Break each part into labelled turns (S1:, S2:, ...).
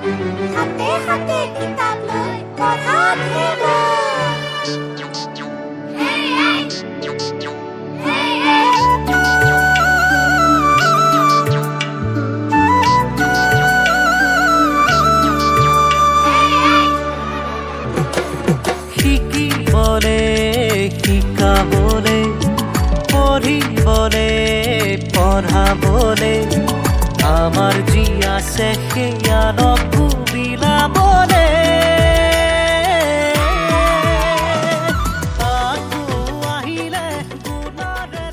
S1: হাতে হাতে কিতাপ লৈ পঢ়াত হেৰা
S2: শিকিবলে শিকাবলে পঢ়িবলে পঢ়াবলে আমাৰ যি আছে সেয়া নকবিলাবলে আকৌ আহিলে গুণাৰে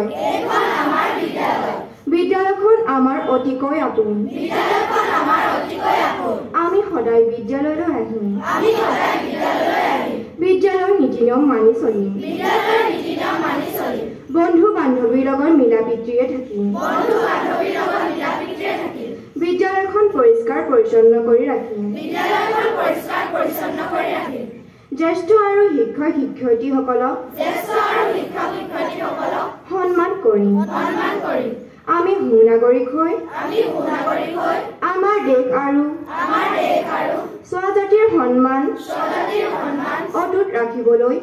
S3: বিদ্যালয় বিদ্যালয়খন আমাৰ অতিকৈ আপোন আমি সদায় বিদ্যালয়লৈ আহিম বিদ্যালয়ৰ নীতি নিয়ম মানি চলিম বন্ধু বান্ধৱীৰ লগত মিলা প্ৰীতিৰে থাকিম বিদ্যালয়খন পৰিষ্কাৰ পৰিচ্ছন্ন কৰি ৰাখিম জ্যেষ্ঠ আৰু শিক্ষক শিক্ষয়িত্ৰীসকলক সন্মান কৰিম আমি সুনাগৰিক হৈ আমাৰ দেশ আৰু স্বজাতিৰ সন্মান অটুট ৰাখিবলৈ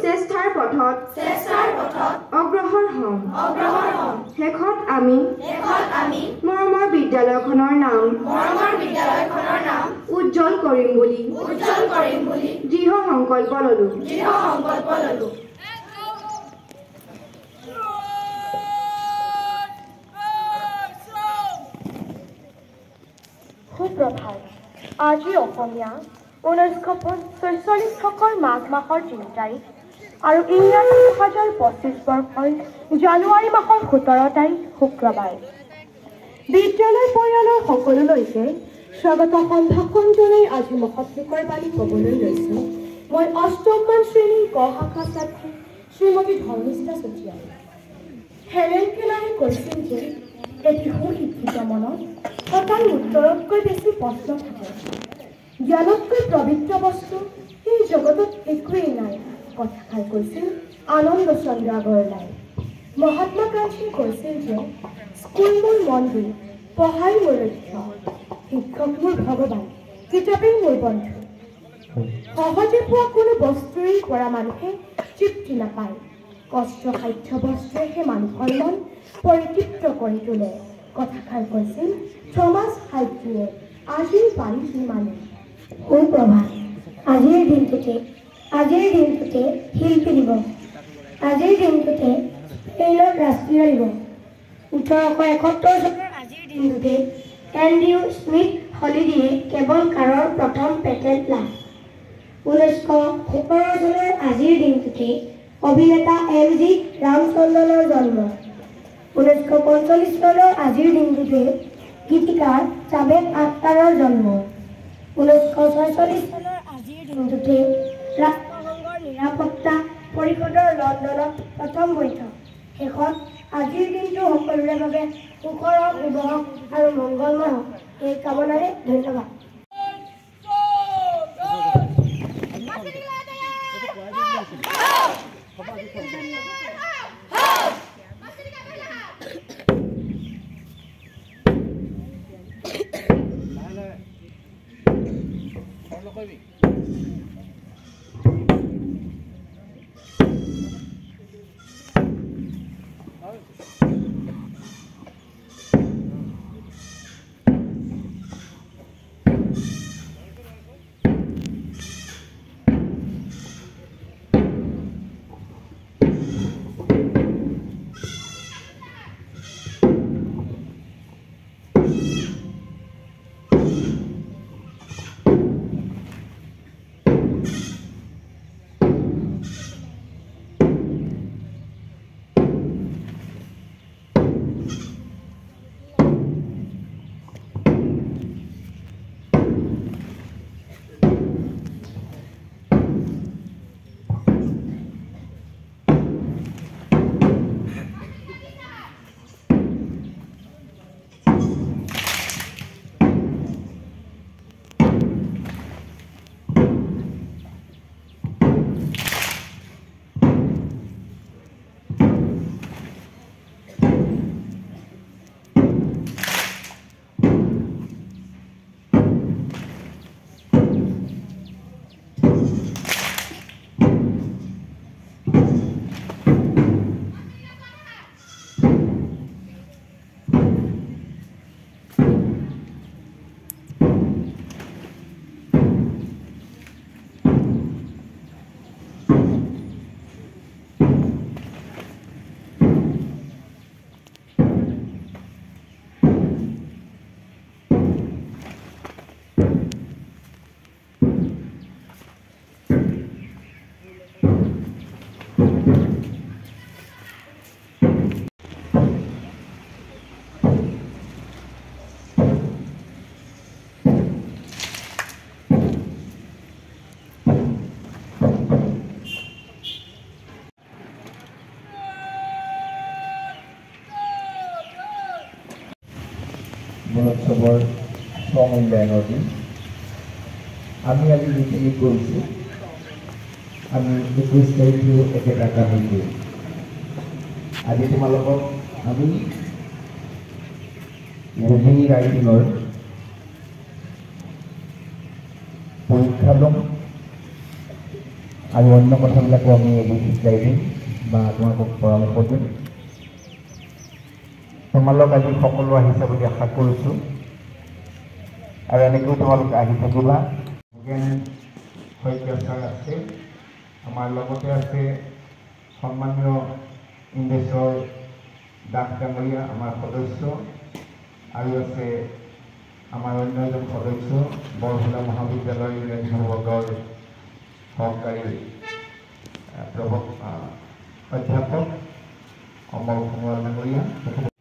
S3: চেষ্টাৰ পথত অগ্ৰসৰ হ'ম শেষত আমি মৰমৰ বিদ্যালয়খনৰ নাম উজ্জ্বল কৰিম বুলি দৃঢ় সংকল্প ল'লো
S4: সুপ্ৰভাত আজি অসমীয়া 1946 চনৰ মাঘ মাহৰ 3 তাৰিখ আৰু ইংৰাজী 2025 বৰ্ষৰ জানুৱাৰী মাহৰ 17 তাৰিখ শুক্ৰবাৰ বিদ্যালয় পৰিয়ালৰ সকলোলৈকে স্বাগত সম্ভাষণ জনাই আজি মহৎ লোকৰ বাণী ক'বলৈ লৈছোঁ মই অষ্টমমান শ্ৰেণীৰ ক শাখা ছাত্ৰী শ্ৰীমতী ধৰ্মিষ্ঠা চুতীয়া হেলেন কেলাৰে কৈছিল যে এটি সুশিক্ষিত মনত শতান উত্তৰতকৈ বেছি প্ৰশ্ন থাকে জ্ঞানতকৈ পবিত্ৰ বস্তু এই জগতত একোৱেই নাই কথাষাৰ কৈছিল আনন্দ চন্দ্ৰ আগৰৱালাই মহাত্মা গান্ধীয়ে কৈছিল যে স্কুল মোৰ মন্দিৰ পঢ়াই মোৰ লক্ষ্য শিক্ষক মোৰ ভগৱান কিতাপেই মোৰ বন্ধু সহজে পোৱা কোনো বস্তুৰেই পৰা মানুহে তৃপ্তি নাপায় কষ্টসাধ্য বস্তুৱেহে মানুহৰ মন পৰিতৃপ্ত কৰি তোলে কথাষাৰ কৈছিল থমাছ হাইটিয়ে আজিৰ পানী সিমানে সুপ্ৰভাত আজিৰ দিনটোতে শিল্পী দিৱস আজিৰ দিনটোতে স্পেইনত ৰাষ্ট্ৰীয় দিৱস 1871 চনৰ আজিৰ দিনটোতে এণ্ড্ৰিউ স্মিথ হলিডেয়ে কেবল কাৰৰ প্ৰথম পেটেণ্ট লাভ 1917 চনৰ আজিৰ দিনটোতে অভিনেতা এম জি ৰামচন্দ্ৰনৰ জন্ম 1945 চনৰ আজিৰ দিনটোতে গীতিকাৰ জাভেদ আখতাৰৰ জন্ম 1946 চনৰ আজিৰ দিনটোতে ৰাষ্ট্ৰসংঘৰ নিৰাপত্তা পৰিষদৰ লণ্ডনত প্ৰথম বৈঠক শেষত আজিৰ দিনটো সকলোৰে বাবে সুখৰ হওক শুভ হওক আৰু মংগলময় হওক এই কামনাৰে ধন্যবাদ
S5: গুণোৎসৱৰ স্বমূল্যায়নৰ দিন। আমি আজি যিখিনি কৰিছোঁ, আমি 21 তাৰিখেও একেটা কামেই কৰিম। আজি তোমালোকক আমি ৰিডিং ৰাইটিঙৰ পৰীক্ষা ল'ম আৰু অন্য কথাবিলাকো আমি এইবোৰ শিকাই দিম বা তোমালোকক পৰামৰ্শ দিম। তোমালোক আজি সকলো আহিছে বুলি আশা কৰিছোঁ আৰু এনেকৈও তোমালোক আহি থাকিবা। জ্ঞান শইকীয়া ছাৰ আছে, আমাৰ লগতে আছে সন্মানীয় ইন্দ্ৰেশ্বৰ দাস ডাঙৰীয়া আমাৰ সদস্য, আৰু আছে আমাৰ অন্য এজন সদস্য বৰহোলা মহাবিদ্যালয়ৰ ইংৰাজী বিভাগৰ সহকাৰী অধ্যাপক অমৰ সোণোৱাল ডাঙৰীয়া।